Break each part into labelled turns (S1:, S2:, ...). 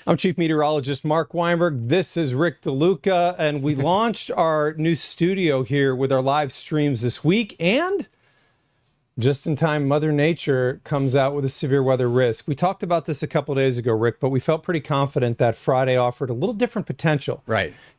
S1: I'm Chief Meteorologist Mark Weinberg. This is Rick DeLuca, and we launched our new studio here with our live streams this week, and just in time, Mother Nature comes out with a severe weather risk. We talked about this a couple days ago, Rick, but we felt pretty confident that Friday offered a little different potential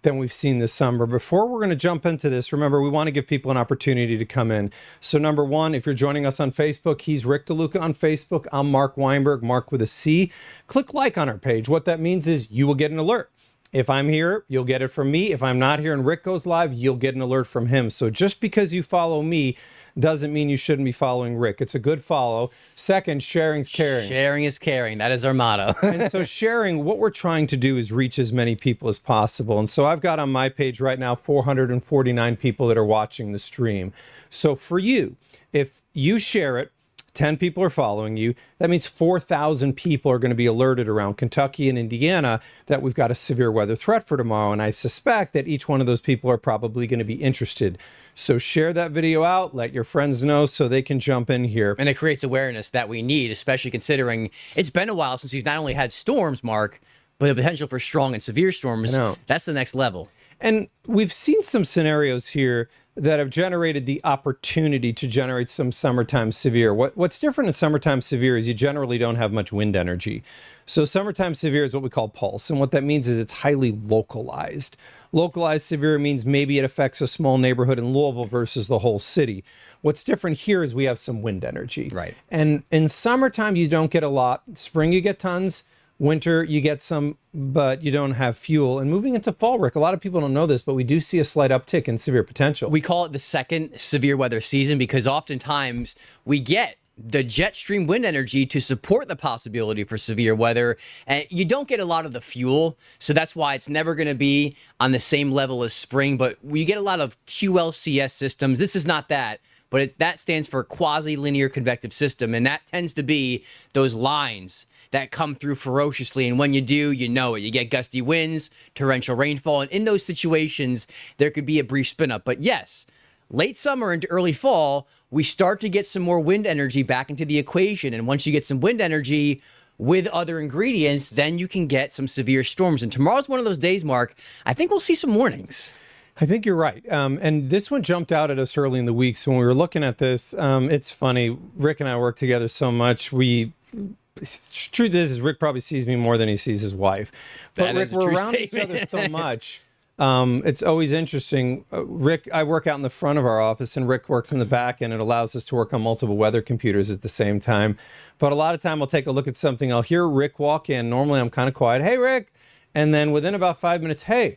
S1: than we've seen this summer. Before we're going to jump into this, remember, we want to give people an opportunity to come in. So number one, if you're joining us on Facebook, he's Rick DeLuca on Facebook. I'm Mark Weinberg, Mark with a C. Click like on our page. What that means is you will get an alert. If I'm here, you'll get it from me. If I'm not here and Rick goes live, you'll get an alert from him. So just because you follow me doesn't mean you shouldn't be following Rick. It's a good follow. Second, sharing's caring.
S2: Sharing is caring. That is our motto.
S1: And so sharing, what we're trying to do is reach as many people as possible. And so I've got on my page right now 449 people that are watching the stream. So for you, if you share it, 10 people are following you. That means 4,000 people are going to be alerted around Kentucky and Indiana that we've got a severe weather threat for tomorrow. And I suspect that each one of those people are probably going to be interested. So share that video out, let your friends know so they can jump in here.
S2: And it creates awareness that we need, especially considering it's been a while since we've not only had storms, Mark, but the potential for strong and severe storms. That's the next level.
S1: And we've seen some scenarios here that have generated the opportunity to generate some summertime severe. What's different in summertime severe is you generally don't have much wind energy. So summertime severe is what we call pulse. And what that means is it's highly localized. Localized severe means maybe it affects a small neighborhood in Louisville versus the whole city. What's different here is we have some wind energy.
S2: Right.
S1: And in summertime, you don't get a lot. Spring, you get tons. Winter, you get some, but you don't have fuel. And moving into fall, Rick, a lot of people don't know this, but we do see a slight uptick in severe potential.
S2: We call it the second severe weather season because oftentimes we get the jet stream wind energy to support the possibility for severe weather. And you don't get a lot of the fuel, so that's why it's never going to be on the same level as spring, but we get a lot of QLCS systems. This is not that. But that stands for quasi-linear convective system, and that tends to be those lines that come through ferociously, and when you do, you know it. You get gusty winds, torrential rainfall, and in those situations, there could be a brief spin-up. But yes, late summer into early fall, we start to get some more wind energy back into the equation, and once you get some wind energy with other ingredients, then you can get some severe storms. And tomorrow's one of those days, Mark, I think we'll see some warnings.
S1: I think you're right. And this one jumped out at us early in the week. So when we were looking at this, it's funny. Rick and I work together so much. Truth is Rick probably sees me more than he sees his wife. But Rick, we're around each other so much. It's always interesting. Rick, I work out in the front of our office, and Rick works in the back, and it allows us to work on multiple weather computers at the same time. But a lot of time I'll take a look at something. I'll hear Rick walk in. Normally I'm kind of quiet. Hey, Rick. And then within about 5 minutes, hey,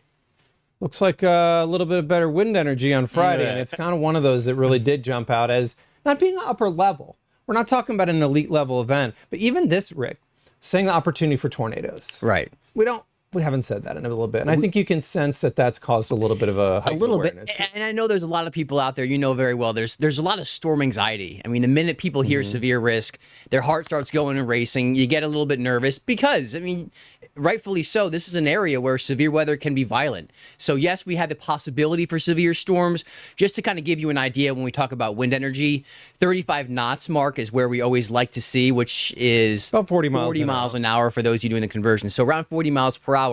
S1: looks like a little bit of better wind energy on Friday. And it's kind of one of those that really did jump out as not being upper level. We're not talking about an elite level event, but even this, Rick, saying the opportunity for tornadoes.
S2: Right.
S1: We haven't said that in a little bit. And I think you can sense that that's caused a little bit of a
S2: little
S1: awareness.
S2: Bit. And I know there's a lot of people out there, you know very well, there's a lot of storm anxiety. I mean, the minute people hear severe risk, their heart starts going and racing. You get a little bit nervous because, I mean, rightfully so, this is an area where severe weather can be violent. So yes, we had the possibility for severe storms. Just to kind of give you an idea when we talk about wind energy, 35 knots, Mark, is where we always like to see, which is
S1: about 40
S2: miles an hour for those of you doing the conversion. So around 40 miles per hour.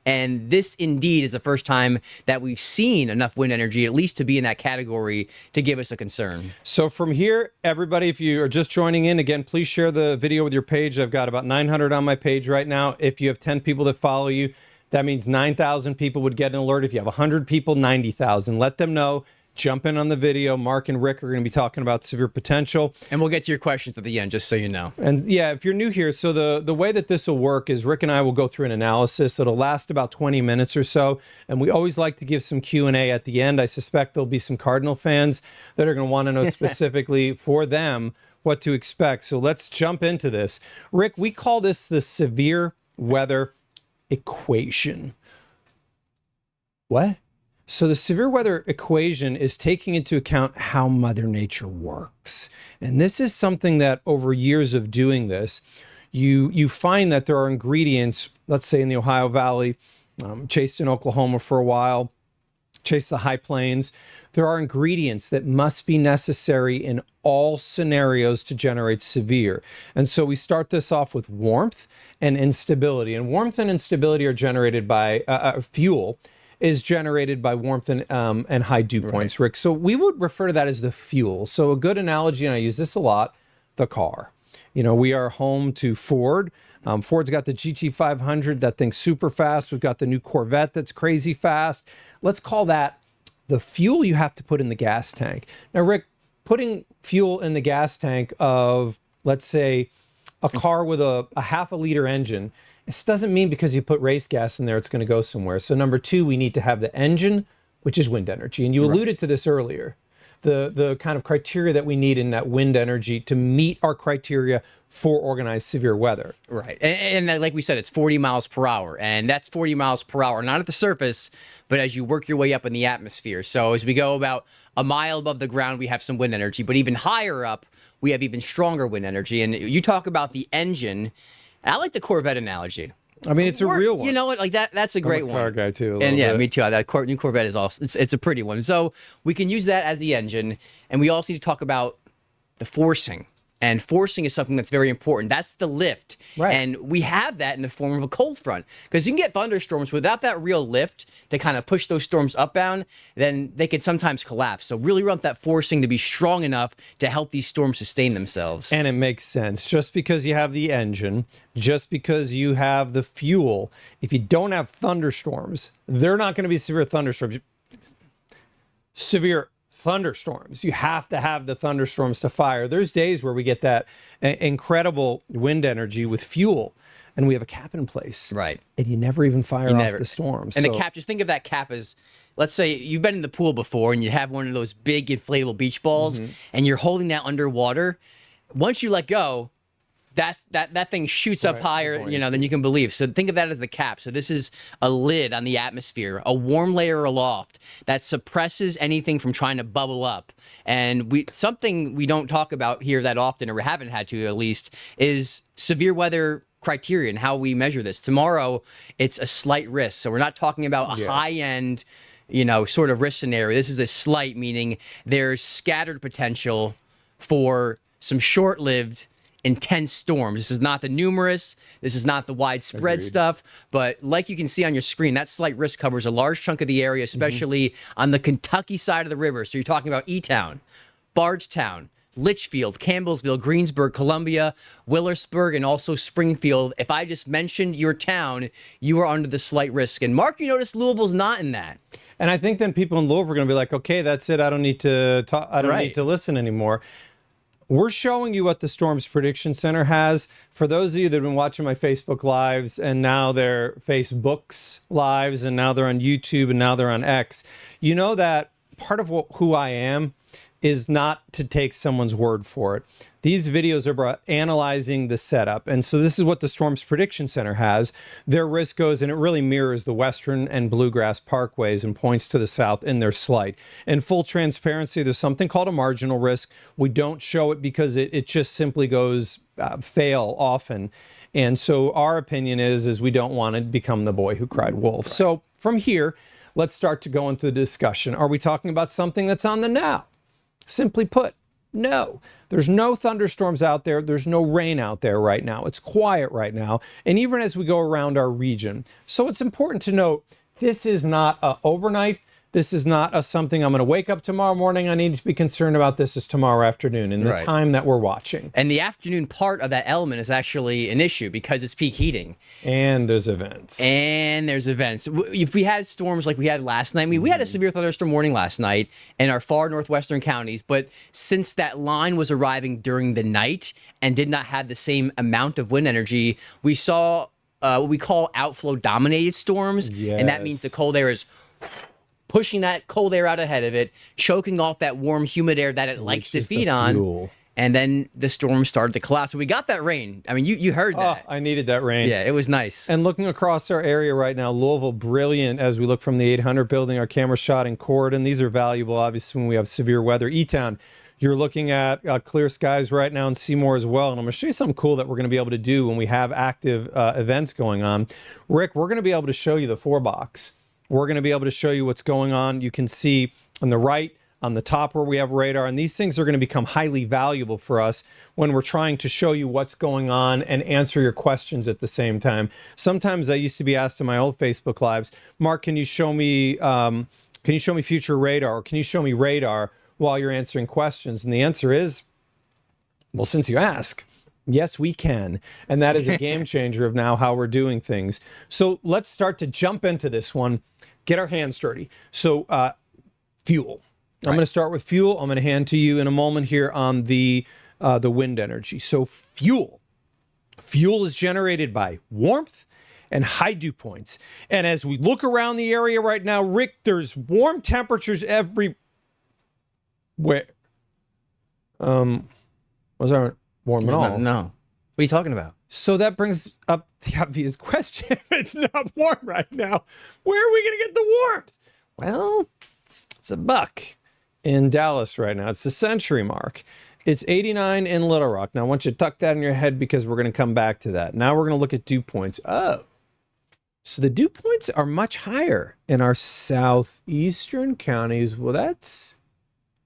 S2: And this indeed is the first time that we've seen enough wind energy, at least to be in that category, to give us a concern.
S1: So from here, everybody, if you are just joining in, again, please share the video with your page. I've got about 900 on my page right now. If you have 10 people that follow you, that means 9,000 people would get an alert. If you have 100 people, 90,000. Let them know. Jump in on the video. Mark and Rick are going to be talking about severe potential.
S2: And we'll get to your questions at the end, just so you know.
S1: And yeah, if you're new here, so the way that this will work is Rick and I will go through an analysis. It'll last about 20 minutes or so. And we always like to give some Q&A at the end. I suspect there'll be some Cardinal fans that are going to want to know specifically for them what to expect. So let's jump into this. Rick, we call this the severe weather equation. What? So the severe weather equation is taking into account how Mother Nature works. And this is something that over years of doing this, you find that there are ingredients, let's say in the Ohio Valley, chased in Oklahoma for a while, chase the high plains. There are ingredients that must be necessary in all scenarios to generate severe. And so we start this off with warmth and instability. And warmth and instability are generated by fuel is generated by warmth and high dew points, Rick. So we would refer to that as the fuel. So a good analogy, and I use this a lot, the car. You know, we are home to Ford. Ford's got the GT500, that thing's super fast. We've got the new Corvette that's crazy fast. Let's call that the fuel you have to put in the gas tank. Now, Rick, putting fuel in the gas tank of, let's say, a car with a half a liter engine, this doesn't mean because you put race gas in there, it's going to go somewhere. So number two, we need to have the engine, which is wind energy. And you alluded to this earlier, the kind of criteria that we need in that wind energy to meet our criteria for organized severe weather.
S2: Right. And like we said, it's 40 miles per hour. And that's 40 miles per hour, not at the surface, but as you work your way up in the atmosphere. So as we go about a mile above the ground, we have some wind energy. But even higher up, we have even stronger wind energy. And you talk about the engine. I like the Corvette analogy.
S1: I mean, it's a real one.
S2: You know what? Like that's a great one.
S1: I'm a car guy too.
S2: And yeah,
S1: bit.
S2: me too. That new Corvette is awesome. It's a pretty one. So we can use that as the engine, and we also need to talk about the forcing. And forcing is something that's very important. That's the lift.
S1: Right.
S2: And we have that in the form of a cold front. Because you can get thunderstorms without that real lift to kind of push those storms upbound, then they can sometimes collapse. So really want that forcing to be strong enough to help these storms sustain themselves.
S1: And it makes sense. Just because you have the engine, just because you have the fuel, if you don't have thunderstorms, they're not going to be severe thunderstorms. Severe thunderstorms. You have to have the thunderstorms to fire. There's days where we get that incredible wind energy with fuel, and we have a cap in place.
S2: Right.
S1: And you never even fire off the storms.
S2: And the cap, just think of that cap as, let's say you've been in the pool before and you have one of those big inflatable beach balls and you're holding that underwater. Once you let go, that thing shoots up higher, you know, than you can believe. So think of that as the cap. So this is a lid on the atmosphere, a warm layer aloft that suppresses anything from trying to bubble up. And something we don't talk about here that often, or we haven't had to at least, is severe weather criteria and how we measure this. Tomorrow, it's a slight risk. So we're not talking about a high-end, you know, sort of risk scenario. This is a slight, meaning there's scattered potential for some short-lived intense storms. This is not the numerous, this is not the widespread stuff, but like you can see on your screen, that slight risk covers a large chunk of the area, especially on the Kentucky side of the river. So you're talking about E-Town, Bardstown, Litchfield, Campbellsville, Greensburg, Columbia, Willersburg, and also Springfield. If I just mentioned your town, you are under the slight risk. And Mark, you notice Louisville's not in that.
S1: And I think then people in Louisville are going to be like, okay, that's it. I don't need to talk. I don't need to listen anymore. We're showing you what the Storms Prediction Center has. For those of you that have been watching my Facebook Lives, and now they're Facebook's Lives, and now they're on YouTube, and now they're on X, you know that part of who I am is not to take someone's word for it. These videos are about analyzing the setup. And so this is what the Storms Prediction Center has. Their risk goes, and it really mirrors the Western and Bluegrass Parkways and points to the south in their slight. In full transparency, there's something called a marginal risk. We don't show it because it just simply goes fail often. And so our opinion is we don't want to become the boy who cried wolf. Right. So from here, let's start to go into the discussion. Are we talking about something that's on the now? Simply put, no. There's no thunderstorms out there. There's no rain out there right now. It's quiet right now. And even as we go around our region. So it's important to note, this is not overnight. This is not something I'm going to wake up tomorrow morning. I need to be concerned about this is tomorrow afternoon in the time that we're watching.
S2: And the afternoon part of that element is actually an issue because it's peak heating.
S1: And there's events.
S2: If we had storms like we had last night, I mean, we had a severe thunderstorm warning last night in our far northwestern counties, but since that line was arriving during the night and did not have the same amount of wind energy, we saw what we call outflow dominated storms. And that means the cold air is pushing that cold air out ahead of it, choking off that warm, humid air that it likes to feed on. And then the storm started to collapse. So we got that rain. I mean, you heard that.
S1: I needed that rain.
S2: Yeah, it was nice.
S1: And looking across our area right now, Louisville, brilliant as we look from the 800 building, our camera shot in Corydon. These are valuable, obviously, when we have severe weather. E-Town, you're looking at clear skies right now in Seymour as well. And I'm going to show you something cool that we're going to be able to do when we have active events going on. Rick, we're going to be able to show you the 4-box. We're going to be able to show you what's going on. You can see on the right, on the top where we have radar, and these things are going to become highly valuable for us when we're trying to show you what's going on and answer your questions at the same time. Sometimes I used to be asked in my old Facebook lives, Mark, can you show me future radar, or can you show me radar while you're answering questions? And the answer is, well, since you ask, yes, we can. And that is a game changer of now how we're doing things. So let's start to jump into this one, get our hands dirty. So fuel. I'm going to start with fuel. I'm going to hand to you in a moment here on the wind energy. So fuel is generated by warmth and high dew points. And as we look around the area right now, Rick, there's warm temperatures everywhere. Was aren't warm at all?
S2: No. What are you talking about?
S1: So that brings up the obvious question. If it's not warm right now, where are we going to get the warmth? Well, it's $1 in Dallas right now. It's the century mark. It's 89 in Little Rock. Now, I want you to tuck that in your head because we're going to come back to that. Now we're going to look at dew points. Oh, so the dew points are much higher in our southeastern counties. Well, that's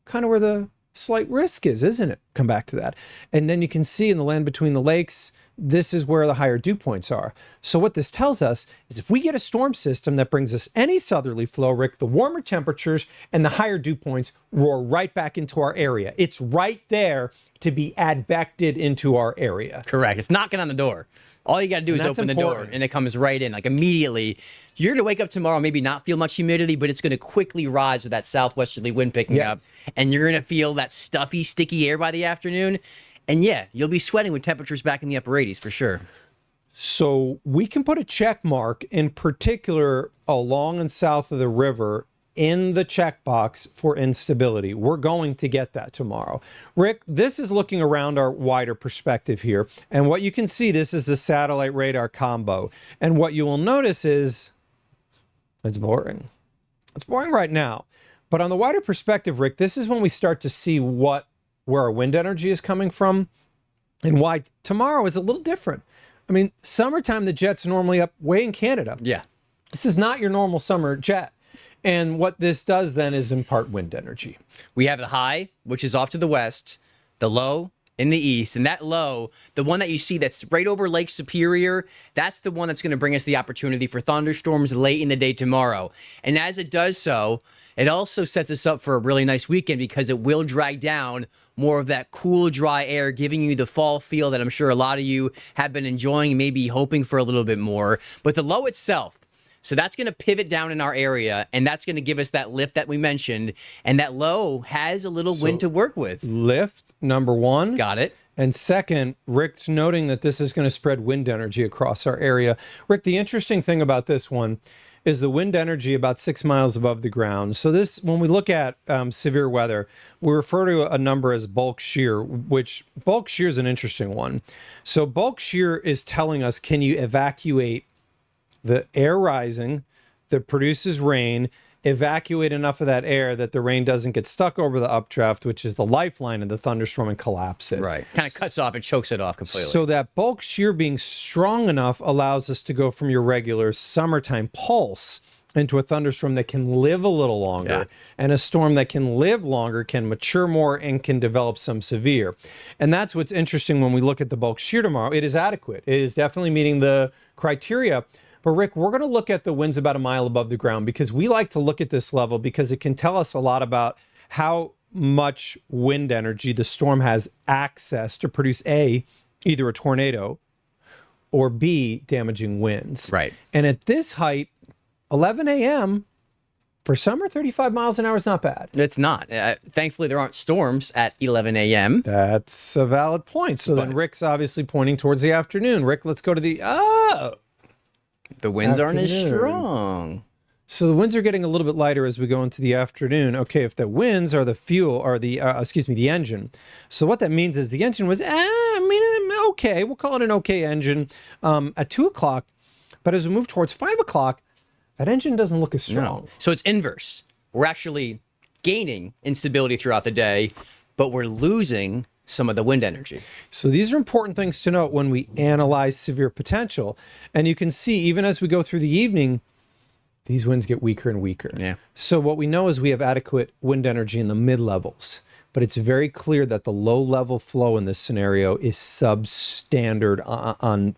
S1: kind of where the slight risk is, isn't it? Come back to that. And then you can see in the land between the lakes, this is where the higher dew points are. So what this tells us is if we get a storm system that brings us any southerly flow, Rick, the warmer temperatures and the higher dew points roar right back into our area. It's right there to be advected into our area.
S2: Correct. It's knocking on the door. All you got to do is open the door and it comes right in, like immediately. You're going to wake up tomorrow, maybe not feel much humidity, but it's going to quickly rise with that southwesterly wind picking up. And you're going to feel that stuffy, sticky air by the afternoon. And yeah, you'll be sweating with temperatures back in the upper 80s for sure.
S1: So we can put a check mark in particular along and south of the river in the checkbox for instability. We're going to get that tomorrow. Rick, this is looking around our wider perspective here. And what you can see, this is a satellite radar combo. And what you will notice is it's boring. It's boring right now. But on the wider perspective, Rick, this is when we start to see where our wind energy is coming from and why tomorrow is a little different. I mean, summertime, the jet's normally up way in Canada.
S2: Yeah.
S1: This is not your normal summer jet. And what this does then is impart wind energy.
S2: We have the high, which is off to the west, the low in the east, and that low, the one that you see that's right over Lake Superior, that's the one that's going to bring us the opportunity for thunderstorms late in the day tomorrow. And as it does so, it also sets us up for a really nice weekend because it will drag down more of that cool, dry air, giving you the fall feel that I'm sure a lot of you have been enjoying, maybe hoping for a little bit more. But the low itself, so that's going to pivot down in our area, and that's going to give us that lift that we mentioned. And that low has a little wind to work with.
S1: Lift, number one.
S2: Got it.
S1: And second, Rick's noting that this is going to spread wind energy across our area. Rick, the interesting thing about this one is the wind energy about 6 miles above the ground. So this, when we look at severe weather, we refer to a number as bulk shear, which bulk shear is an interesting one. So bulk shear is telling us, can you evacuate the air rising that produces rain, evacuate enough of that air that the rain doesn't get stuck over the updraft, which is the lifeline of the thunderstorm, and collapse it.
S2: Right. Kind of cuts off and chokes it off completely.
S1: So that bulk shear being strong enough allows us to go from your regular summertime pulse into a thunderstorm that can live a little longer.
S2: Yeah.
S1: And a storm that can live longer can mature more and can develop some severe. And that's what's interesting when we look at the bulk shear tomorrow. It is adequate. It is definitely meeting the criteria. But Rick, we're going to look at the winds about a mile above the ground because we like to look at this level because it can tell us a lot about how much wind energy the storm has access to produce A, either a tornado, or B, damaging winds.
S2: Right.
S1: And at this height, 11 a.m., for summer, 35 miles an hour is not bad.
S2: It's not. Thankfully, there aren't storms at 11 a.m.
S1: That's a valid point. So then Rick's obviously pointing towards the afternoon. Rick, let's go to the...
S2: The winds aren't as strong.
S1: So the winds are getting a little bit lighter as we go into the afternoon. Okay, if the winds are the fuel, or the engine. So what that means is the engine was, okay. We'll call it an okay engine at 2 o'clock. But as we move towards 5 o'clock, that engine doesn't look as strong.
S2: No. So it's inverse. We're actually gaining instability throughout the day, but we're losing some of the wind energy.
S1: So these are important things to note when we analyze severe potential. And you can see, even as we go through the evening, these winds get weaker and weaker.
S2: Yeah.
S1: So what we know is we have adequate wind energy in the mid-levels, but it's very clear that the low-level flow in this scenario is substandard on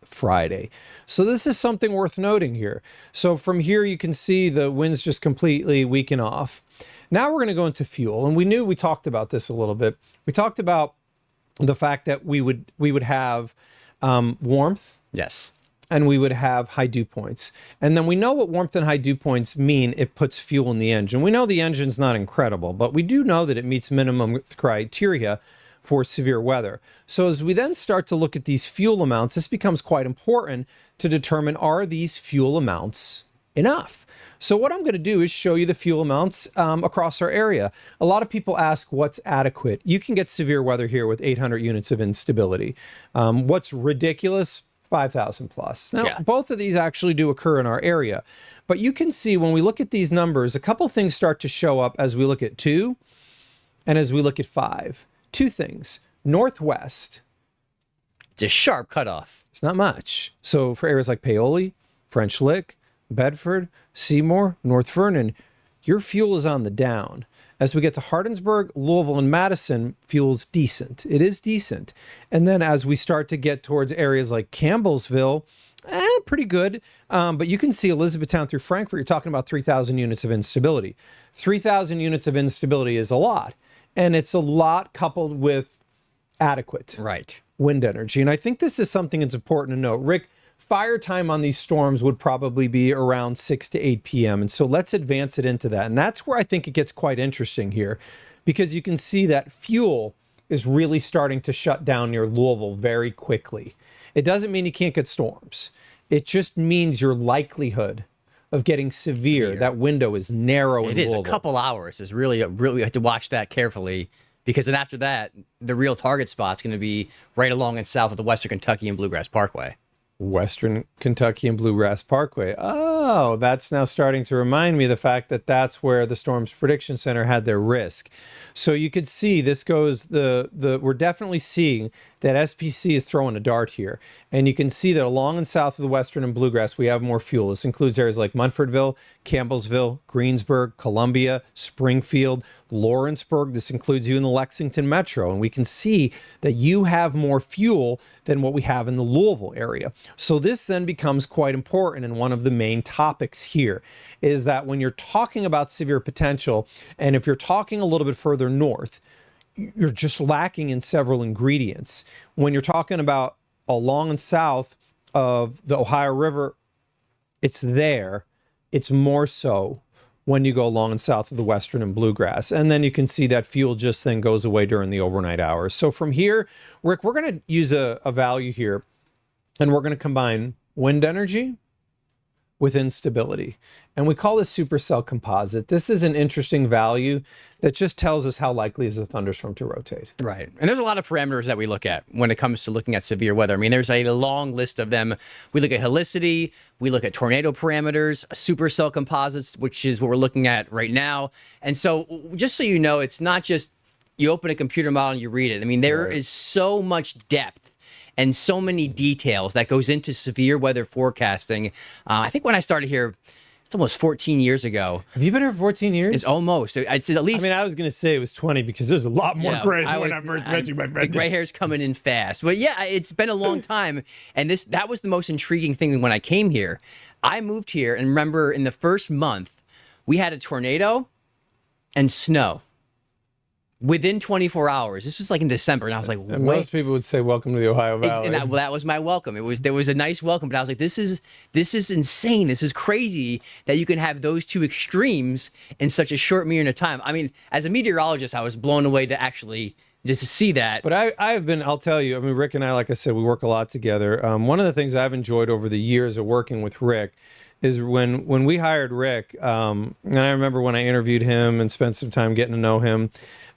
S1: Friday. So this is something worth noting here. So from here, you can see the winds just completely weaken off. Now we're going to go into fuel, and we talked about this a little bit. We talked about the fact that we would have warmth.
S2: Yes.
S1: And we would have high dew points. And then we know what warmth and high dew points mean. It puts fuel in the engine. We know the engine's not incredible, but we do know that it meets minimum criteria for severe weather. So as we then start to look at these fuel amounts, this becomes quite important to determine, are these fuel amounts enough? So what I'm going to do is show you the fuel amounts across our area. A lot of people ask what's adequate. You can get severe weather here with 800 units of instability. What's ridiculous? 5,000 plus. Now, both of these actually do occur in our area, but you can see when we look at these numbers, a couple things start to show up as we look at 2 and as we look at 5. 2 things. Northwest.
S2: It's a sharp cutoff.
S1: It's not much. So for areas like Paoli, French Lick, Bedford, Seymour, North Vernon, your fuel is on the down. As we get to Hardinsburg, Louisville, and Madison, fuel's decent. It is decent. And then as we start to get towards areas like Campbellsville, pretty good. But you can see Elizabethtown through Frankfort, you're talking about 3,000 units of instability. 3,000 units of instability is a lot. And it's a lot coupled with adequate wind energy. And I think this is something that's important to note. Rick, fire time on these storms would probably be around 6 to 8 p.m. And so let's advance it into that. And that's where I think it gets quite interesting here, because you can see that fuel is really starting to shut down near Louisville very quickly. It doesn't mean you can't get storms. It just means your likelihood of getting severe, that window is narrow in Louisville.
S2: It is a couple hours. Is really, we have to watch that carefully, because then after that, the real target spot's going to be right along and south of the Western Kentucky and Bluegrass Parkway.
S1: Western Kentucky and Bluegrass Parkway. Oh, that's now starting to remind me of the fact that that's where the Storms Prediction Center had their risk. So you could see this goes, we're definitely seeing that SPC is throwing a dart here. And you can see that along and south of the Western and Bluegrass, we have more fuel. This includes areas like Munfordville, Campbellsville, Greensburg, Columbia, Springfield, Lawrenceburg. This includes you in the Lexington Metro. And we can see that you have more fuel than what we have in the Louisville area. So this then becomes quite important, and one of the main topics here is that when you're talking about severe potential, and if you're talking a little bit further north, you're just lacking in several ingredients. When you're talking about along and south of the Ohio River, it's there. It's more so when you go along and south of the Western and Bluegrass. And then you can see that fuel just then goes away during the overnight hours. So from here, Rick, we're going to use a value here, and we're going to combine wind energy with instability. And we call this supercell composite. This is an interesting value that just tells us how likely is a thunderstorm to rotate.
S2: Right. And there's a lot of parameters that we look at when it comes to looking at severe weather. I mean, there's a long list of them. We look at helicity, we look at tornado parameters, supercell composites, which is what we're looking at right now. And so just so you know, it's not just you open a computer model and you read it. I mean, there is so much depth and so many details that goes into severe weather forecasting. I think when I started here, it's almost 14 years ago.
S1: Have you been here for 14 years?
S2: It's almost. I'd say at least.
S1: I mean, I was going to say it was 20 because there's a lot more gray than when I first met you, my friend.
S2: The gray hair's coming in fast. But yeah, it's been a long time. And that was the most intriguing thing when I came here. I moved here and remember in the first month, we had a tornado and snow. Within 24 hours. This was like in December, and I was like,
S1: and most people would say, "Welcome to the Ohio Valley."
S2: And that was my welcome. There was a nice welcome, but I was like, "This is insane. This is crazy that you can have those two extremes in such a short period of time." I mean, as a meteorologist, I was blown away to actually just to see that.
S1: But I've been, I'll tell you, I mean, Rick and I, like I said, we work a lot together. One of the things I've enjoyed over the years of working with Rick is when we hired Rick, and I remember when I interviewed him and spent some time getting to know him.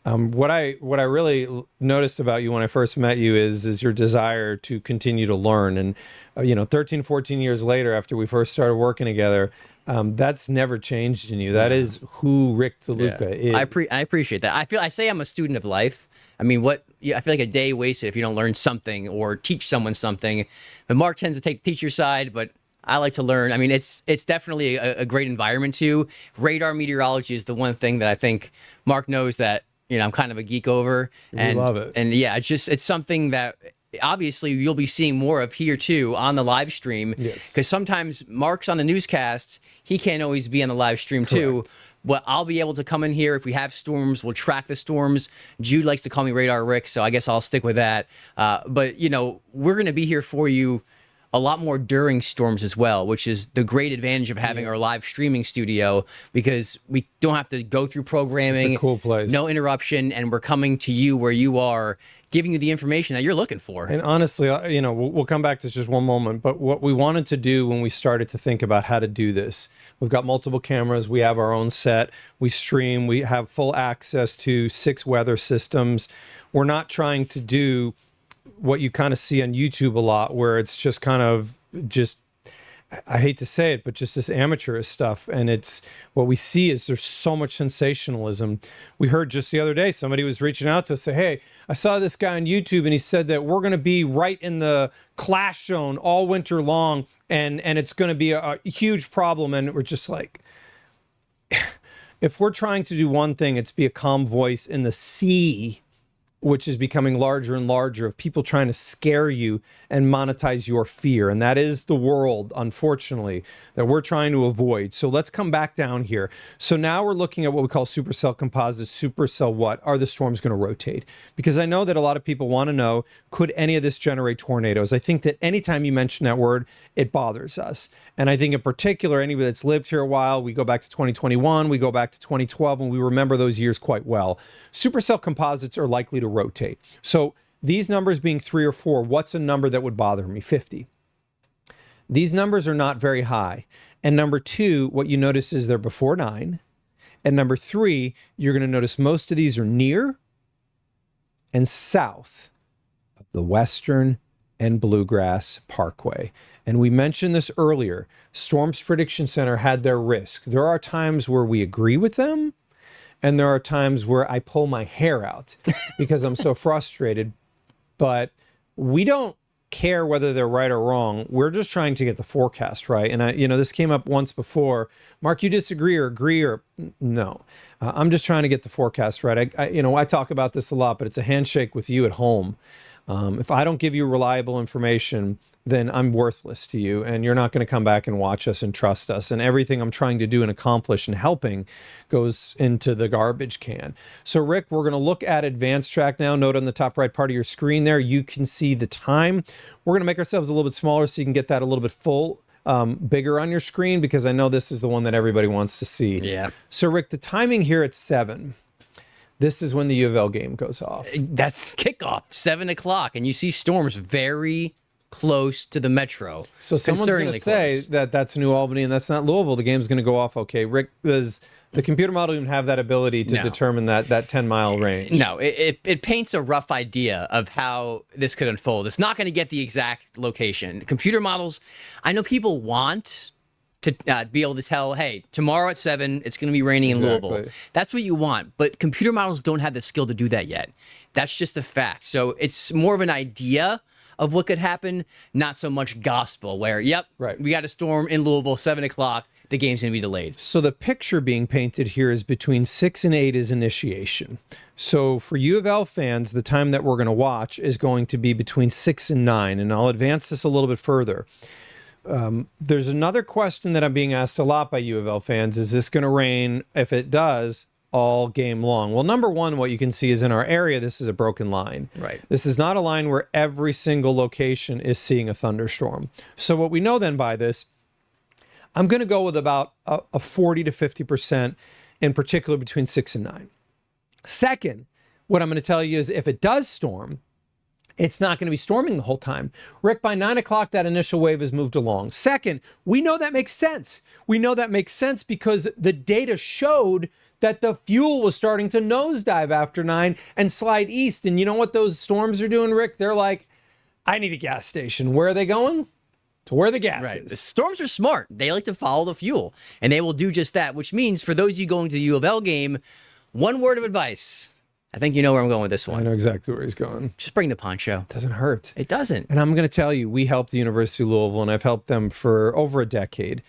S1: What I really noticed about you when I first met you is your desire to continue to learn. And, 13, 14 years later, after we first started working together, that's never changed in you. That is who Rick DeLuca is.
S2: I appreciate that. I say I'm a student of life. I mean, I feel like a day wasted if you don't learn something or teach someone something. But Mark tends to take the teacher side, but I like to learn. I mean, it's definitely a great environment too. Radar meteorology is the one thing that I think Mark knows that, I'm kind of a geek over. And
S1: love it.
S2: And yeah, it's something that obviously you'll be seeing more of here too on the live stream.
S1: Yes.
S2: Because sometimes Mark's on the newscast, he can't always be on the live stream too.
S1: Correct.
S2: But I'll be able to come in here if we have storms. We'll track the storms. Jude likes to call me Radar Rick, so I guess I'll stick with that. But we're going to be here for you a lot more during storms as well, which is the great advantage of having our live streaming studio, because we don't have to go through programming.
S1: It's a cool place.
S2: No interruption, and we're coming to you where you are, giving you the information that you're looking for.
S1: And honestly, we'll come back to just one moment, but what we wanted to do when we started to think about how to do this, we've got multiple cameras, we have our own set, we stream, we have full access to 6 weather systems. We're not trying to do what you kind of see on YouTube a lot, where it's just kind of I hate to say it, but just this amateurish stuff. And it's what we see is there's so much sensationalism. We heard just the other day, somebody was reaching out to us, say, hey, I saw this guy on YouTube and he said that we're going to be right in the clash zone all winter long. And it's going to be a huge problem. And we're just like, if we're trying to do one thing, it's be a calm voice in the sea, which is becoming larger and larger, of people trying to scare you and monetize your fear. And that is the world, unfortunately, that we're trying to avoid. So let's come back down here. So now we're looking at what we call supercell composites. Supercell what? Are the storms going to rotate? Because I know that a lot of people want to know, could any of this generate tornadoes? I think that anytime you mention that word, it bothers us. And I think in particular, anybody that's lived here a while, we go back to 2021, we go back to 2012, and we remember those years quite well. Supercell composites are likely to rotate. So these numbers being 3 or 4, what's a number that would bother me? 50. These numbers are not very high. And number 2, what you notice is they're before 9. And number 3, you're going to notice most of these are near and south of the Western and Bluegrass Parkway. And we mentioned this earlier. Storms Prediction Center had their risk. There are times where we agree with them, and there are times where I pull my hair out because I'm so frustrated. But we don't care whether they're right or wrong. We're just trying to get the forecast right. And this came up once before. Mark, you disagree or agree or no? I'm just trying to get the forecast right. I talk about this a lot, but it's a handshake with you at home. If I don't give you reliable information, then I'm worthless to you, and you're not going to come back and watch us and trust us. And everything I'm trying to do and accomplish and helping goes into the garbage can. So, Rick, we're going to look at advanced track now. Note on the top right part of your screen there, you can see the time. We're going to make ourselves a little bit smaller so you can get that a little bit bigger on your screen, because I know this is the one that everybody wants to see.
S2: Yeah.
S1: So, Rick, the timing here at 7. This is when the U of L game goes off.
S2: That's kickoff, 7 o'clock, and you see storms very close to the metro.
S1: So someone's going to say that that's New Albany and that's not Louisville. The game's going to go off okay. Rick, does the computer model even have that ability to determine that 10-mile range?
S2: No, it paints a rough idea of how this could unfold. It's not going to get the exact location. Computer models, I know people want to be able to tell, hey, tomorrow at 7, it's going to be raining in Louisville. That's what you want. But computer models don't have the skill to do that yet. That's just a fact. So it's more of an idea of what could happen, not so much gospel, where, we got a storm in Louisville, 7 o'clock, the game's going to be delayed.
S1: So the picture being painted here is between 6 and 8 is initiation. So for U of L fans, the time that we're going to watch is going to be between 6 and 9, and I'll advance this a little bit further. There's another question that I'm being asked a lot by U of L fans. Is this going to rain? If it does, all game long? Well, number one, what you can see is in our area, this is a broken line.
S2: Right.
S1: This is not a line where every single location is seeing a thunderstorm. So what we know then by this, I'm going to go with about a 40 to 50%, in particular between 6 and 9. Second, what I'm going to tell you is if it does storm, it's not going to be storming the whole time. Rick, by 9 o'clock, that initial wave has moved along. Second, we know that makes sense. We know that makes sense because the data showed that the fuel was starting to nosedive after 9 and slide east. And you know what those storms are doing, Rick? They're like, I need a gas station. Where are they going? To where the gas is.
S2: The storms are smart. They like to follow the fuel, and they will do just that, which means for those of you going to the U of L game, one word of advice: I think you know where I'm going with this
S1: I
S2: one.
S1: know exactly where he's going.
S2: Just bring the poncho.
S1: It doesn't hurt.
S2: It doesn't.
S1: And I'm going to tell you, we helped the University of Louisville, and I've helped them for over a decade.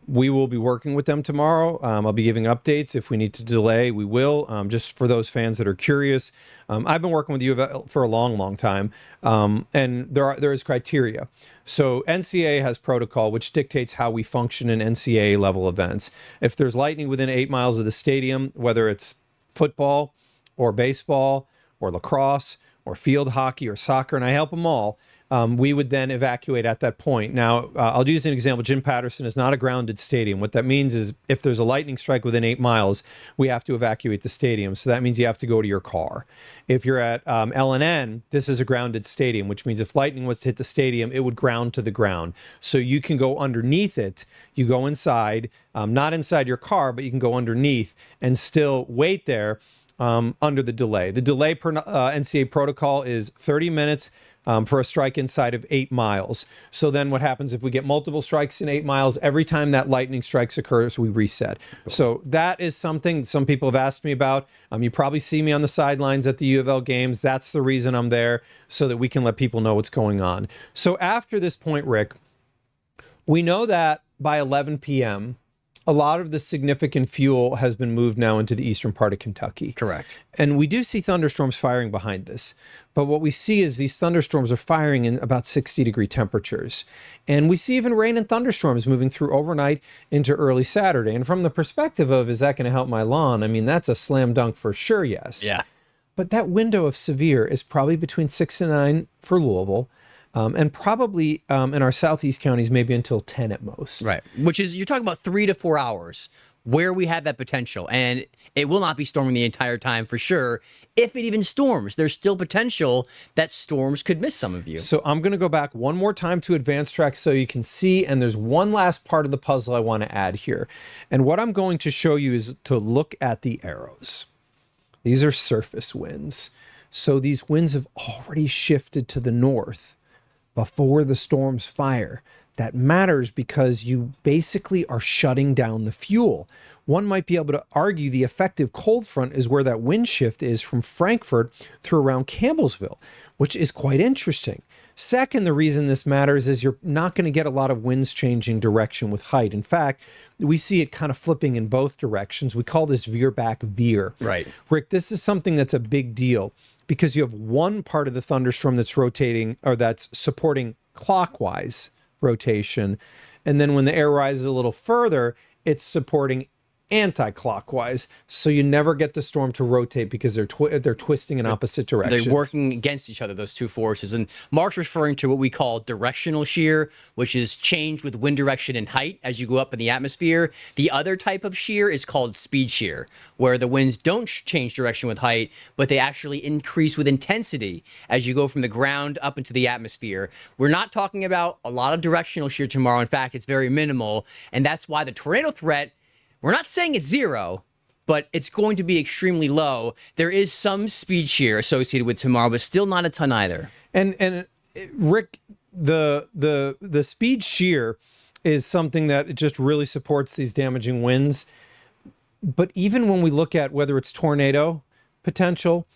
S1: We will be working with them tomorrow. I'll be giving updates. If we need to delay, we will. Just for those fans that are curious, I've been working with U of L for a long, long time, and there is criteria. So NCAA has protocol, which dictates how we function in NCAA level events. If there's lightning within 8 miles of the stadium, whether it's football or baseball or lacrosse or field hockey or soccer, and I help them all, we would then evacuate at that point. Now, I'll use an example. Jim Patterson is not a grounded stadium. What that means is if there's a lightning strike within 8 miles, we have to evacuate the stadium. So that means you have to go to your car. If you're at L&N, this is a grounded stadium, which means if lightning was to hit the stadium, it would ground to the ground. So you can go underneath it. You go inside, not inside your car, but you can go underneath and still wait there under the delay. The delay per NCAA protocol is 30 minutes for a strike inside of 8 miles. So then what happens if we get multiple strikes in 8 miles? Every time that lightning strikes occurs, we reset. So that is something some people have asked me about. You probably see me on the sidelines at the U of L games. That's the reason I'm there, so that we can let people know what's going on. So after this point, Rick, we know that by 11 p.m., a lot of the significant fuel has been moved now into the eastern part of Kentucky.
S2: Correct.
S1: And we do see thunderstorms firing behind this. But what we see is these thunderstorms are firing in about 60-degree temperatures. And we see even rain and thunderstorms moving through overnight into early Saturday. And from the perspective of, is that going to help my lawn? I mean, that's a slam dunk for sure, yes.
S2: Yeah.
S1: But that window of severe is probably between 6 and 9 for Louisville. And probably in our southeast counties, maybe until 10 at most.
S2: Right. Which is, you're talking about 3 to 4 hours where we have that potential. And it will not be storming the entire time for sure. If it even storms, there's still potential that storms could miss some of you.
S1: So I'm going to go back one more time to advanced track so you can see. And there's one last part of the puzzle I want to add here. And what I'm going to show you is to look at the arrows. These are surface winds. So these winds have already shifted to the north before the storms fire. That matters because you basically are shutting down the fuel. One might be able to argue the effective cold front is where that wind shift is from Frankfurt through around Campbellsville, which is quite interesting. Second, the reason this matters is you're not going to get a lot of winds changing direction with height. In fact, we see it kind of flipping in both directions. We call this veer back veer.
S2: Right.
S1: Rick, this is something that's a big deal, because you have one part of the thunderstorm that's rotating, or that's supporting clockwise rotation. And then when the air rises a little further, it's supporting anti-clockwise. So you never get the storm to rotate because they're twisting in opposite directions.
S2: They're working against each other, those two forces. And Mark's referring to what we call directional shear, which is change with wind direction and height as you go up in the atmosphere. The other type of shear is called speed shear, where the winds don't change direction with height, but they actually increase with intensity as you go from the ground up into the atmosphere. We're not talking about a lot of directional shear tomorrow. In fact, it's very minimal. And that's why the tornado threat, we're not saying it's zero, but it's going to be extremely low. There is some speed shear associated with tomorrow, but still not a ton either.
S1: And Rick, the speed shear is something that just really supports these damaging winds. But even when we look at whether it's tornado potential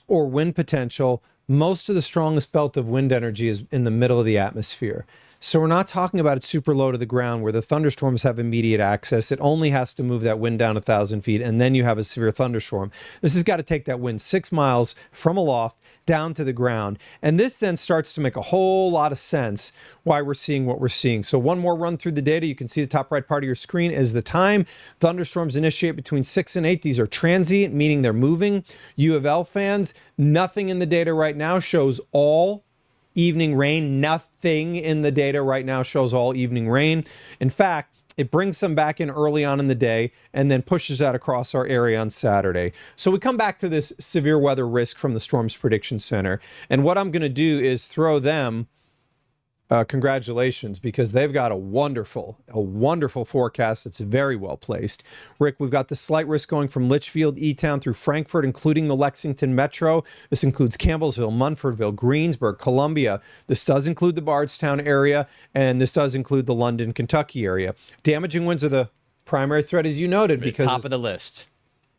S1: or wind potential, most of the strongest belt of wind energy is in the middle of the atmosphere. So we're not talking about it super low to the ground where the thunderstorms have immediate access. It only has to move that wind down 1,000 feet, and then you have a severe thunderstorm. This has got to take that wind 6 miles from aloft down to the ground. And this then starts to make a whole lot of sense why we're seeing what we're seeing. So one more run through the data. You can see the top right part of your screen is the time. Thunderstorms initiate between 6 and 8. These are transient, meaning they're moving. U of L fans, nothing in the data right now shows all evening rain. Nothing in the data right now shows all evening rain. In fact, it brings some back in early on in the day and then pushes that across our area on Saturday. So we come back to this severe weather risk from the Storms Prediction Center. And what I'm going to do is throw them congratulations, because they've got a wonderful forecast that's very well placed. Rick, we've got the slight risk going from Litchfield, E-Town through Frankfurt, including the Lexington Metro. This includes Campbellsville, Munfordville, Greensburg, Columbia. This does include the Bardstown area, and this does include the London, Kentucky area. Damaging winds are the primary threat, as you noted, because
S2: top of the list.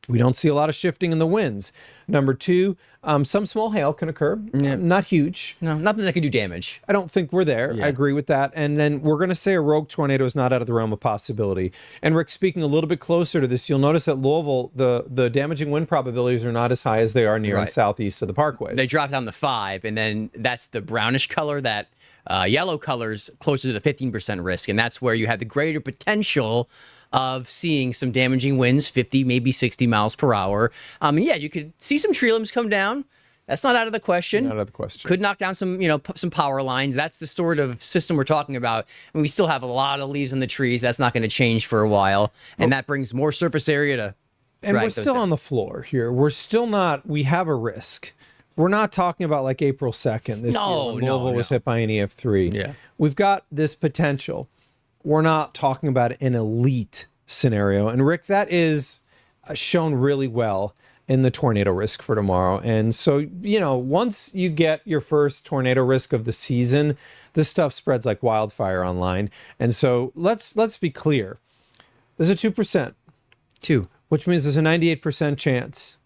S1: We don't see a lot of shifting in the winds. Number two, some small hail can occur, not huge.
S2: No, nothing that can do damage.
S1: I don't think we're there. I agree with that. And then we're going to say a rogue tornado is not out of the realm of possibility. And Rick, speaking a little bit closer to this, you'll notice at Louisville, the damaging wind probabilities are not as high as they are near and southeast of the parkways.
S2: They drop down to 5, and then that's the brownish color. That yellow color's closer to the 15% risk, and that's where you have the greater potential of seeing some damaging winds, 50, maybe 60 miles per hour. Yeah, you could see some tree limbs come down. That's not out of the question.
S1: Not out of the question.
S2: Could knock down some, some power lines. That's the sort of system we're talking about. And we still have a lot of leaves on the trees. That's not going to change for a while, and that brings more surface area to.
S1: And we're still on the floor here. We're still not. We have a risk. We're not talking about like April 2nd this year when Louisville was hit by an EF3.
S2: Yeah.
S1: We've got this potential. We're not talking about an elite scenario. And Rick, that is shown really well in the tornado risk for tomorrow. And so, once you get your first tornado risk of the season, this stuff spreads like wildfire online. And so let's be clear. There's a 2%.
S2: 2.
S1: Which means there's a 98% chance.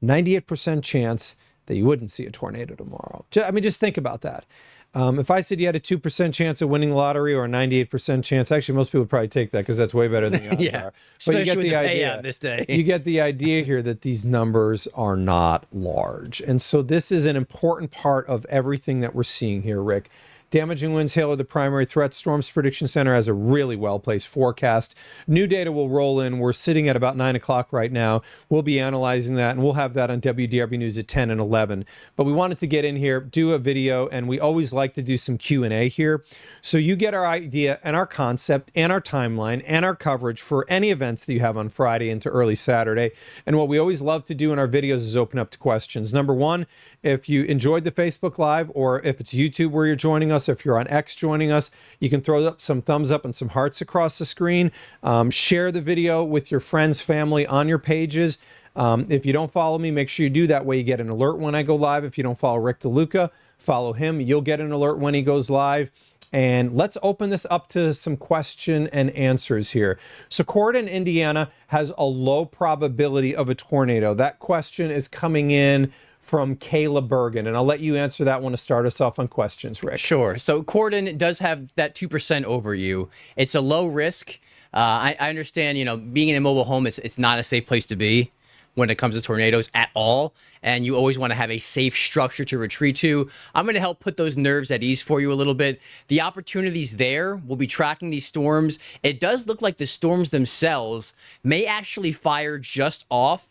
S1: 98% chance that you wouldn't see a tornado tomorrow. I mean, just think about that. If I said you had a 2% chance of winning the lottery or a 98% chance, actually most people would probably take that because that's way better than the odds are. But
S2: you get the idea. This day.
S1: You get the idea here that these numbers are not large. And so this is an important part of everything that we're seeing here, Rick. Damaging winds, hail are the primary threats. Storms Prediction Center has a really well-placed forecast. New data will roll in. We're sitting at about 9 o'clock right now. We'll be analyzing that, and we'll have that on WDRB News at 10 and 11. But we wanted to get in here, do a video, and we always like to do some Q&A here. So you get our idea and our concept and our timeline and our coverage for any events that you have on Friday into early Saturday. And what we always love to do in our videos is open up to questions. Number one, if you enjoyed the Facebook Live, or if it's YouTube where you're joining us, if you're on X joining us, you can throw up some thumbs up and some hearts across the screen. Share the video with your friends, family on your pages. If you don't follow me, make sure you do that way. You get an alert when I go live. If you don't follow Rick DeLuca, follow him. You'll get an alert when he goes live. And let's open this up to some question and answers here. So Corydon, Indiana has a low probability of a tornado. That question is coming in from Kayla Bergen, and I'll let you answer that one to start us off on questions, Rick.
S2: Sure. So Corydon does have that 2% over you. It's a low risk. I understand, being in a mobile home, it's not a safe place to be when it comes to tornadoes at all, and you always want to have a safe structure to retreat to. I'm going to help put those nerves at ease for you a little bit. The opportunities there, we'll be tracking these storms. It does look like the storms themselves may actually fire just off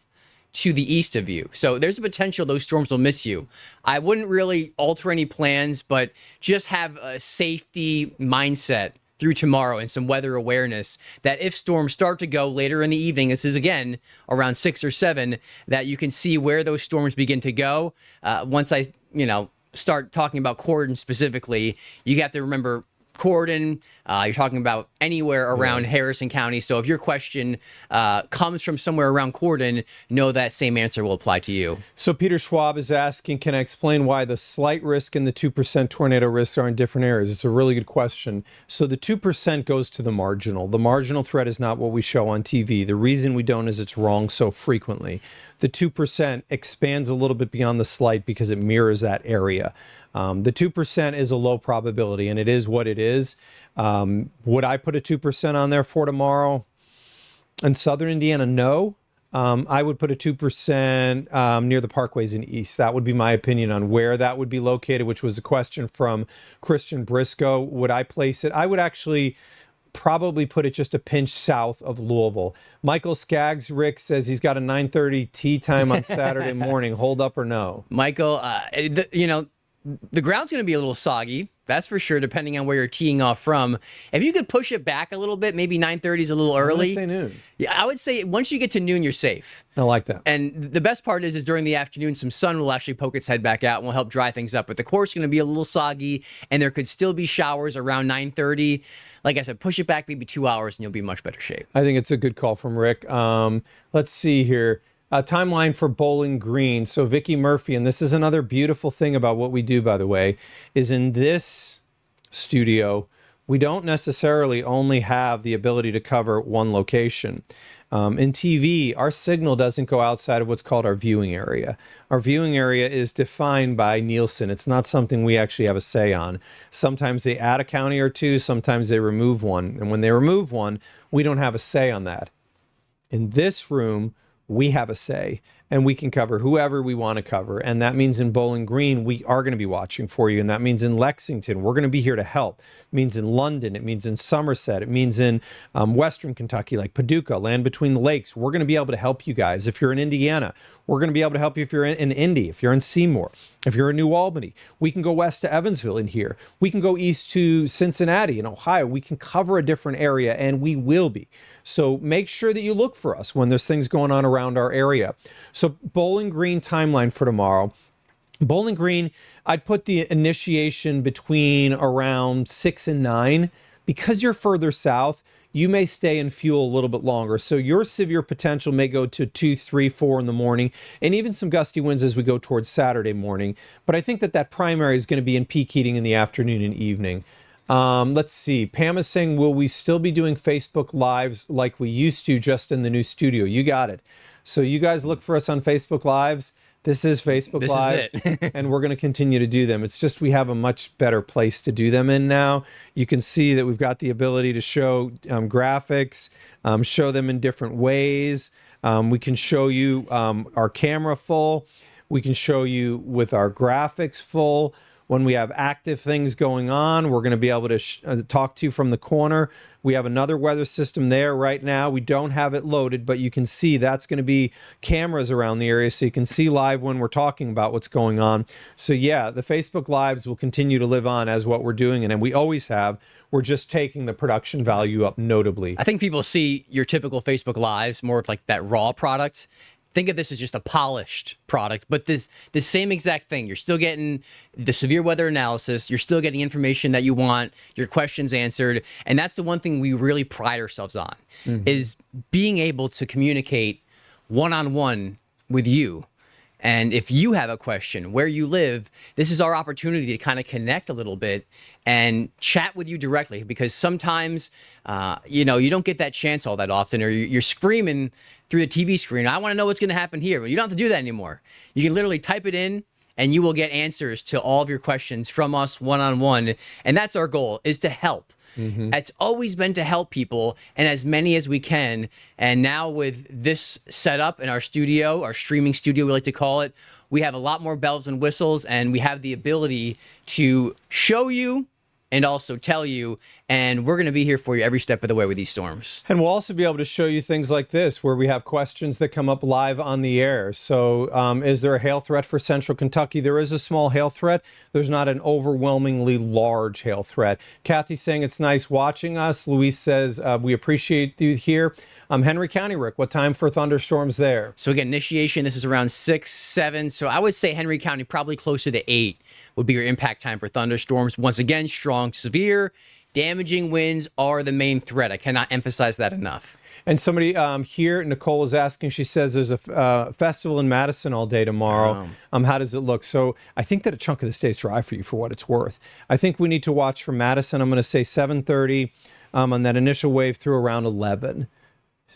S2: to the east of you. So there's a potential those storms will miss you. I wouldn't really alter any plans, but just have a safety mindset through tomorrow and some weather awareness that if storms start to go later in the evening, this is again around 6 or 7, that you can see where those storms begin to go. Once I, start talking about Corydon specifically, you have to remember Corydon, you're talking about anywhere around Harrison County. So if your question comes from somewhere around Corydon, know that same answer will apply to you.
S1: So Peter Schwab is asking, can I explain why the slight risk and the 2% tornado risks are in different areas? It's a really good question. So the 2% goes to the marginal. The marginal threat is not what we show on TV. The reason we don't is it's wrong so frequently. The 2% expands a little bit beyond the slight because it mirrors that area. The 2% is a low probability, and it is what it is. Would I put a 2% on there for tomorrow? In southern Indiana, no. I would put a 2% near the parkways in east. That would be my opinion on where that would be located, which was a question from Christian Briscoe. Would I place it? I would actually probably put it just a pinch south of Louisville. Michael Skaggs, Rick, says he's got a 9:30 tee time on Saturday morning. Hold up or no?
S2: Michael, the ground's going to be a little soggy, that's for sure, depending on where you're teeing off from. If you could push it back a little bit, maybe 9:30 is a little early.
S1: I'm gonna say noon.
S2: Yeah, I would say once you get to noon, you're safe.
S1: I like that.
S2: And the best part is during the afternoon, some sun will actually poke its head back out and will help dry things up. But the course is going to be a little soggy, and there could still be showers around 9:30. Like I said, push it back maybe 2 hours, and you'll be in much better shape.
S1: I think it's a good call from Rick. Let's see here. Timeline for Bowling Green. So Vicky Murphy, and this is another beautiful thing about what we do, by the way, is in this studio, we don't necessarily only have the ability to cover one location. In TV, our signal doesn't go outside of what's called our viewing area. Our viewing area is defined by Nielsen. It's not something we actually have a say on. Sometimes they add a county or two, sometimes they remove one. And when they remove one, we don't have a say on that. In this room, we have a say, and we can cover whoever we want to cover. And that means in Bowling Green, we are going to be watching for you. And that means in Lexington, we're going to be here to help. It means in London, it means in Somerset, it means in Western Kentucky, like Paducah, land between the lakes. We're going to be able to help you guys. If you're in Indiana, we're going to be able to help you if you're in Indy, if you're in Seymour, if you're in New Albany. We can go west to Evansville in here. We can go east to Cincinnati in Ohio. We can cover a different area, and we will be. So make sure that you look for us when there's things going on around our area. So Bowling Green timeline for tomorrow. Bowling Green, I'd put the initiation between around 6 and 9. Because you're further south, you may stay in fuel a little bit longer. So your severe potential may go to 2, 3, 4 in the morning, and even some gusty winds as we go towards Saturday morning. But I think that primary is going to be in peak heating in the afternoon and evening. Let's see. Pam is saying, will we still be doing Facebook Lives like we used to just in the new studio? You got it. So you guys look for us on Facebook Lives. This is Facebook Live,
S2: is it.
S1: and we're going to continue to do them. It's just we have a much better place to do them in now. You can see that we've got the ability to show graphics, show them in different ways. We can show you our camera full. We can show you with our graphics full. When we have active things going on, we're going to be able to talk to you from the corner. We have another weather system there right now. We don't have it loaded, but you can see that's going to be cameras around the area, so you can see live when we're talking about what's going on. So yeah, the Facebook Lives will continue to live on as what we're doing, and we always have. We're just taking the production value up notably.
S2: I think people see your typical Facebook Lives more of like that raw product. Think of this as just a polished product, but the same exact thing. You're still getting the severe weather analysis. You're still getting information that you want, your questions answered. And that's the one thing we really pride ourselves on, is being able to communicate one-on-one with you. And if you have a question where you live, this is our opportunity to kind of connect a little bit and chat with you directly, because sometimes, you don't get that chance all that often, or you're screaming through the TV screen, I want to know what's going to happen here. Well, you don't have to do that anymore. You can literally type it in and you will get answers to all of your questions from us one-on-one. And that's our goal, is to help. It's always been to help people, and as many as we can. And now with this setup in our studio, our streaming studio, we like to call it, we have a lot more bells and whistles, and we have the ability to show you and also tell you, and we're going to be here for you every step of the way with these storms.
S1: And we'll also be able to show you things like this, where we have questions that come up live on the air. So is there a hail threat for Central Kentucky? There is a small hail threat. There's not an overwhelmingly large hail threat. Kathy's saying it's nice watching us. Luis says, we appreciate you here. Henry County, Rick, what time for thunderstorms there?
S2: So again, initiation, this is around 6, 7. So I would say Henry County, probably closer to 8 would be your impact time for thunderstorms. Once again, strong, severe, damaging winds are the main threat. I cannot emphasize that enough.
S1: And somebody here, Nicole is asking, she says there's a festival in Madison all day tomorrow. How does it look? So I think that a chunk of the state's dry for you, for what it's worth. I think we need to watch for Madison. I'm going to say 7:30 on that initial wave through around 11.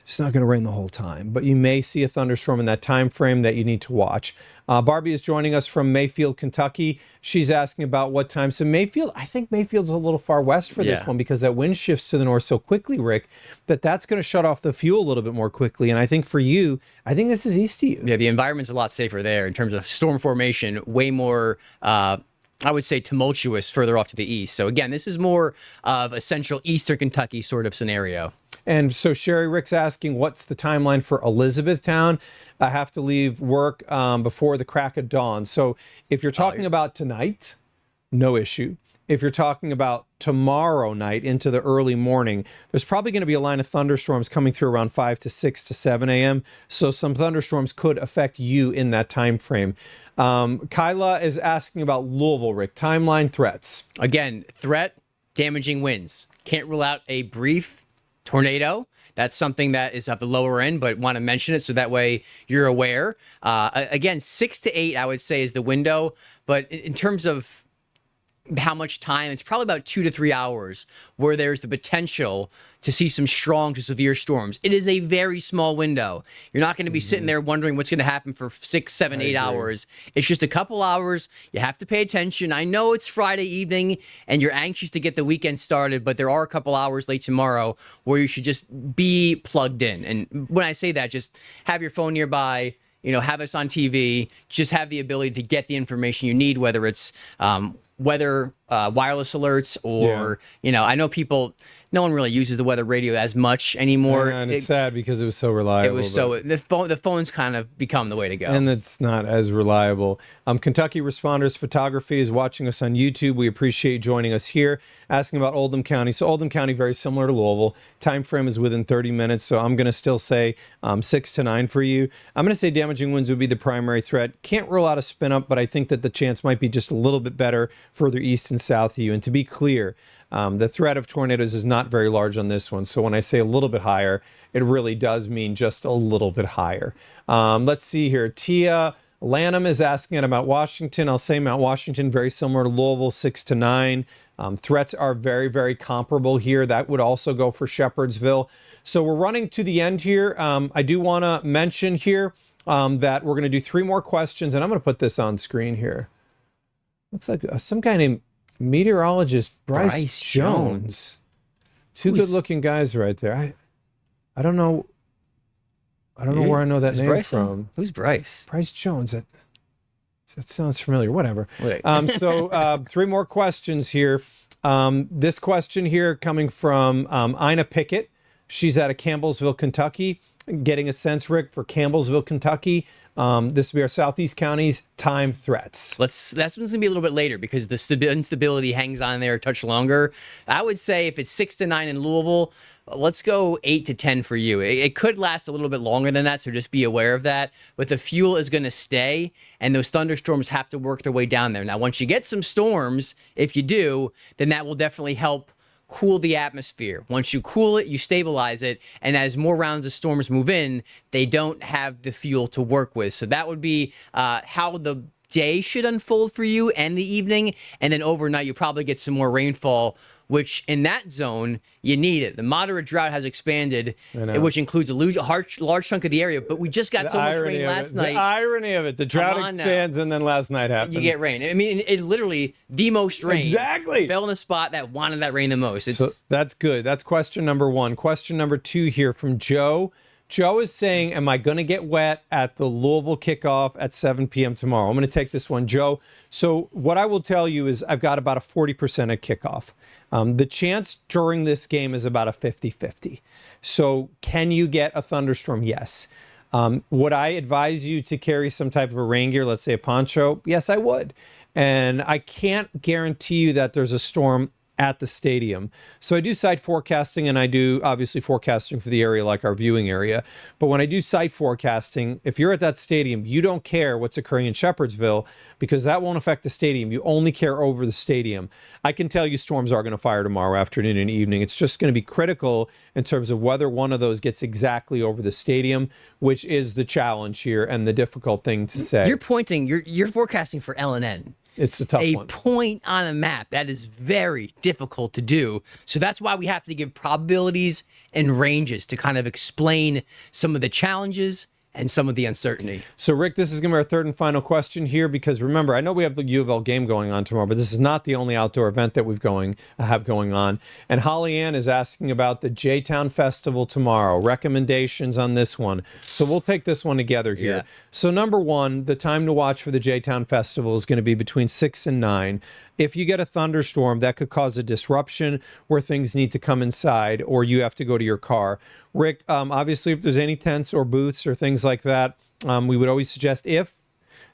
S1: It's not going to rain the whole time, but you may see a thunderstorm in that time frame that you need to watch. Barbie is joining us from Mayfield, Kentucky. She's asking about what time. So Mayfield, I think Mayfield's a little far west for this one, because that wind shifts to the north so quickly, Rick, that's going to shut off the fuel a little bit more quickly. And I think for you, I think this is east to you.
S2: Yeah, the environment's a lot safer there in terms of storm formation, way more I would say tumultuous further off to the east. So again, this is more of a central eastern Kentucky sort of scenario.
S1: And so Sherry Rick's asking, what's the timeline for Elizabethtown? I have to leave work before the crack of dawn. So if you're talking about tonight, no issue. If you're talking about tomorrow night into the early morning, there's probably going to be a line of thunderstorms coming through around 5 to 6 to 7 a.m. So some thunderstorms could affect you in that time frame. Kyla is asking about Louisville, Rick. Timeline threats.
S2: Again, threat, damaging winds. Can't rule out a brief tornado. That's something that is at the lower end, but want to mention it so that way you're aware. Again, 6 to 8, I would say, is the window. But in terms of how much time. It's probably about 2 to 3 hours where there's the potential to see some strong to severe storms. It is a very small window. You're not going to be sitting there wondering what's going to happen for 6, 7, 8 hours. It's just a couple hours. You have to pay attention. I know it's Friday evening and you're anxious to get the weekend started, but there are a couple hours late tomorrow where you should just be plugged in. And when I say that, just have your phone nearby, have us on TV, just have the ability to get the information you need, whether it's weather, wireless alerts, or, I know no one really uses the weather radio as much anymore.
S1: And it's sad because it was so reliable.
S2: It was the phone's kind of become the way to go.
S1: And it's not as reliable. Kentucky Responders Photography is watching us on YouTube. We appreciate you joining us here, asking about Oldham County. So Oldham County, very similar to Louisville. Time frame is within 30 minutes. So I'm going to still say 6 to 9 for you. I'm going to say damaging winds would be the primary threat. Can't rule out a spin up, but I think that the chance might be just a little bit better further east and south of you. And to be clear, the threat of tornadoes is not very large on this one. So when I say a little bit higher, it really does mean just a little bit higher. Let's see here. Tia Lanham is asking about Washington. I'll say Mount Washington, very similar to Louisville, 6 to 9. Threats are very, very comparable here. That would also go for Shepherdsville. So we're running to the end here. I do want to mention here that we're going to do 3 more questions, and I'm going to put this on screen here. Looks like some guy named meteorologist Bryce Jones. Two good-looking guys right there. I don't know. I don't know where I know that name
S2: Bryce
S1: from.
S2: Who's Bryce?
S1: Bryce Jones. That sounds familiar. Whatever. So 3 more questions here. This question here coming from Ina Pickett. She's out of Campbellsville, Kentucky. Getting a sense, Rick, for Campbellsville, Kentucky. This will be our Southeast counties time threats.
S2: That's going to be a little bit later because the instability hangs on there a touch longer. I would say if it's 6 to 9 in Louisville, let's go 8 to 10 for you. It could last a little bit longer than that, so just be aware of that. But the fuel is going to stay, and those thunderstorms have to work their way down there. Now, once you get some storms, if you do, then that will definitely help cool the atmosphere. Once you cool it, you stabilize it, and as more rounds of storms move in, they don't have the fuel to work with. So that would be how the day should unfold for you and the evening, and then overnight you probably get some more rainfall, which in that zone you need it. The moderate drought has expanded, which includes a large chunk of the area, but we just got so much rain last night.
S1: The irony of it, the drought expands and then last night happens.
S2: You get rain. I mean, it literally, the most rain fell in the spot that wanted that rain the most.
S1: So that's good. That's question number 1. Question number 2 here from Joe. Joe is saying, am I going to get wet at the Louisville kickoff at 7 p.m. tomorrow? I'm going to take this one, Joe. So what I will tell you is I've got about a 40% at kickoff. The chance during this game is about a 50-50. So can you get a thunderstorm? Yes. Would I advise you to carry some type of a rain gear, let's say a poncho? Yes, I would. And I can't guarantee you that there's a storm at the stadium. So I do site forecasting, and I do obviously forecasting for the area like our viewing area. But when I do site forecasting, if you're at that stadium, you don't care what's occurring in Shepherdsville because that won't affect the stadium. You only care over the stadium. I can tell you storms are going to fire tomorrow afternoon and evening. It's just going to be critical in terms of whether one of those gets exactly over the stadium, which is the challenge here and the difficult thing to say.
S2: You're forecasting for LNN.
S1: It's a tough one.
S2: A point on a map. That is very difficult to do. So that's why we have to give probabilities and ranges to kind of explain some of the challenges and some of the uncertainty.
S1: So, Rick, this is going to be our 3rd and final question here because remember, I know we have the U of L game going on tomorrow, but this is not the only outdoor event that we have going on. And Holly Ann is asking about the J-Town Festival tomorrow. Recommendations on this one. So we'll take this one together here.
S2: Yeah.
S1: So number 1, the time to watch for the J-Town Festival is going to be between 6 and 9. If you get a thunderstorm, that could cause a disruption where things need to come inside or you have to go to your car. Rick, obviously, if there's any tents or booths or things like that, we would always suggest if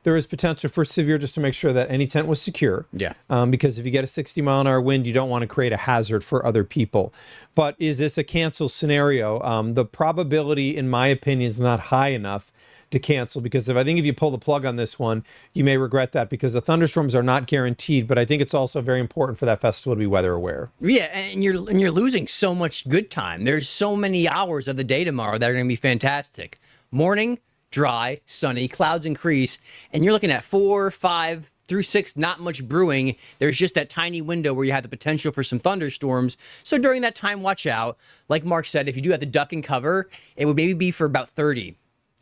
S1: there is potential for severe, just to make sure that any tent was secure.
S2: Yeah.
S1: Because if you get a 60-mile-an-hour wind, you don't want to create a hazard for other people. But is this a cancel scenario? The probability, in my opinion, is not high enough to cancel because I think if you pull the plug on this one, you may regret that because the thunderstorms are not guaranteed. But I think it's also very important for that festival to be weather aware.
S2: Yeah, and you're losing so much good time. There's so many hours of the day tomorrow that are going to be fantastic. Morning, dry, sunny, clouds increase, and you're looking at 4, 5, through 6, not much brewing. There's just that tiny window where you have the potential for some thunderstorms. So during that time, watch out. Like Mark said, if you do have to duck and cover, it would maybe be for about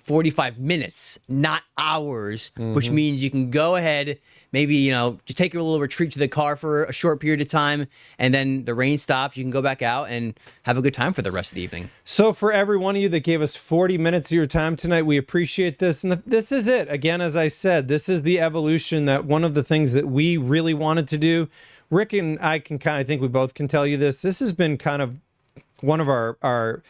S2: 45 minutes, not hours, which means you can go ahead, maybe, just take a little retreat to the car for a short period of time, and then the rain stops, you can go back out and have a good time for the rest of the evening.
S1: So for every one of you that gave us 40 minutes of your time tonight, we appreciate this. And this is it. Again, as I said, this is the evolution, that one of the things that we really wanted to do. Rick and I I think we both can tell you this. This has been kind of one of our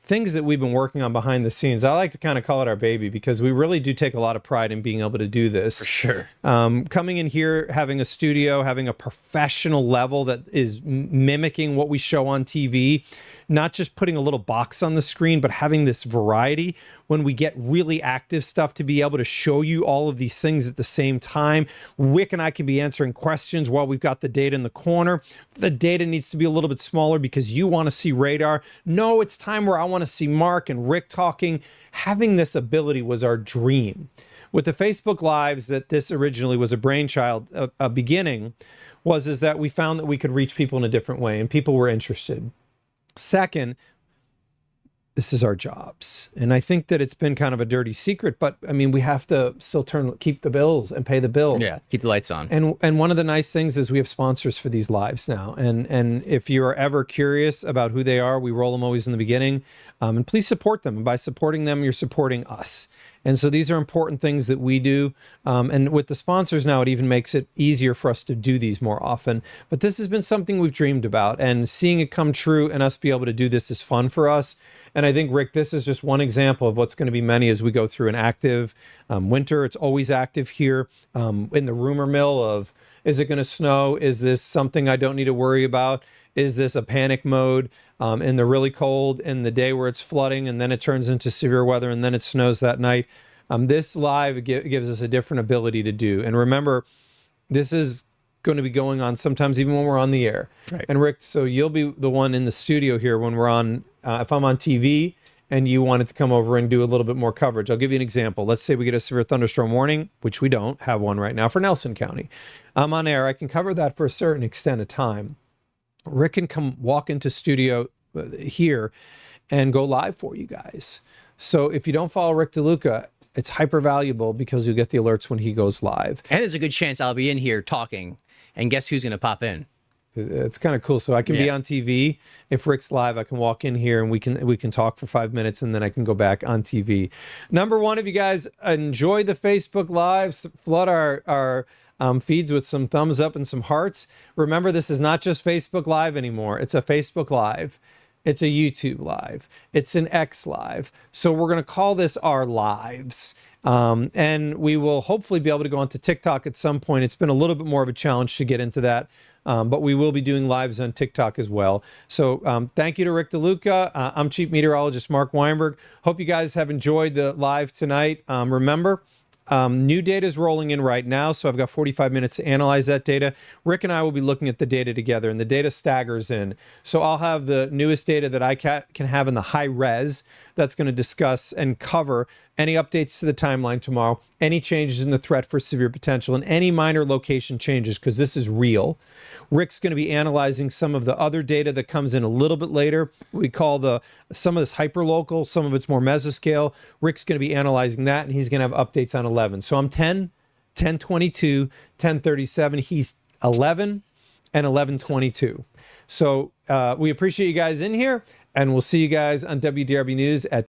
S1: things that we've been working on behind the scenes. I like to kind of call it our baby, because we really do take a lot of pride in being able to do this.
S2: For sure.
S1: Coming in here, having a studio, having a professional level that is mimicking what we show on TV, not just putting a little box on the screen, but having this variety when we get really active stuff to be able to show you all of these things at the same time. Wick and I can be answering questions while we've got the data in the corner. The data needs to be a little bit smaller because you want to see radar. No, it's time where I want to see Mark and Rick talking. Having this ability was our dream. With the Facebook Lives, that this originally was a brainchild, a beginning, is that we found that we could reach people in a different way, and people were interested. Second, this is our jobs. And I think that it's been kind of a dirty secret, but I mean, we have to still keep the bills and pay the bills.
S2: Yeah, keep the lights on.
S1: And one of the nice things is we have sponsors for these lives now. And if you are ever curious about who they are, we roll them always in the beginning. And please support them. And by supporting them, you're supporting us. And so these are important things that we do. And with the sponsors now, it even makes it easier for us to do these more often. But this has been something we've dreamed about, and seeing it come true and us be able to do this is fun for us. And I think, Rick, this is just one example of what's going to be many as we go through an active winter. It's always active here in the rumor mill of, is it going to snow? Is this something I don't need to worry about? Is this a panic mode in the really cold, in the day where it's flooding, and then it turns into severe weather, and then it snows that night? This live gives us a different ability to do. And remember, this is going to be going on sometimes even when we're on the air.
S2: Right.
S1: And Rick, so you'll be the one in the studio here when we're on, if I'm on TV and you wanted to come over and do a little bit more coverage. I'll give you an example. Let's say we get a severe thunderstorm warning, which we don't have one right now for Nelson County. I'm on air. I can cover that for a certain extent of time. Rick can come walk into studio here and go live for you guys. So if you don't follow Rick DeLuca, it's hyper valuable because you'll get the alerts when he goes live.
S2: And there's a good chance I'll be in here talking, and guess who's going to pop in?
S1: It's kind of cool. So I can be on TV. If Rick's live, I can walk in here and we can talk for 5 minutes, and then I can go back on TV. Number one, if you guys enjoy the Facebook Lives, flood our feeds with some thumbs up and some hearts. Remember, this is not just Facebook Live anymore. It's a Facebook Live. It's a YouTube Live. It's an X Live. So we're going to call this our lives. And we will hopefully be able to go onto TikTok at some point. It's been a little bit more of a challenge to get into that. But we will be doing lives on TikTok as well. So thank you to Rick DeLuca. I'm Chief Meteorologist Mark Weinberg. Hope you guys have enjoyed the live tonight. Remember, new data is rolling in right now, so I've got 45 minutes to analyze that data. Rick and I will be looking at the data together, and the data staggers in. So I'll have the newest data that I can have in the high res that's going to discuss and cover any updates to the timeline tomorrow, any changes in the threat for severe potential, and any minor location changes, because this is real. Rick's going to be analyzing some of the other data that comes in a little bit later. We call some of this hyperlocal, some of it's more mesoscale. Rick's going to be analyzing that, and he's going to have updates on 11. So I'm 10, 1022, 1037. He's 11 and 1122. So we appreciate you guys in here, and we'll see you guys on WDRB News at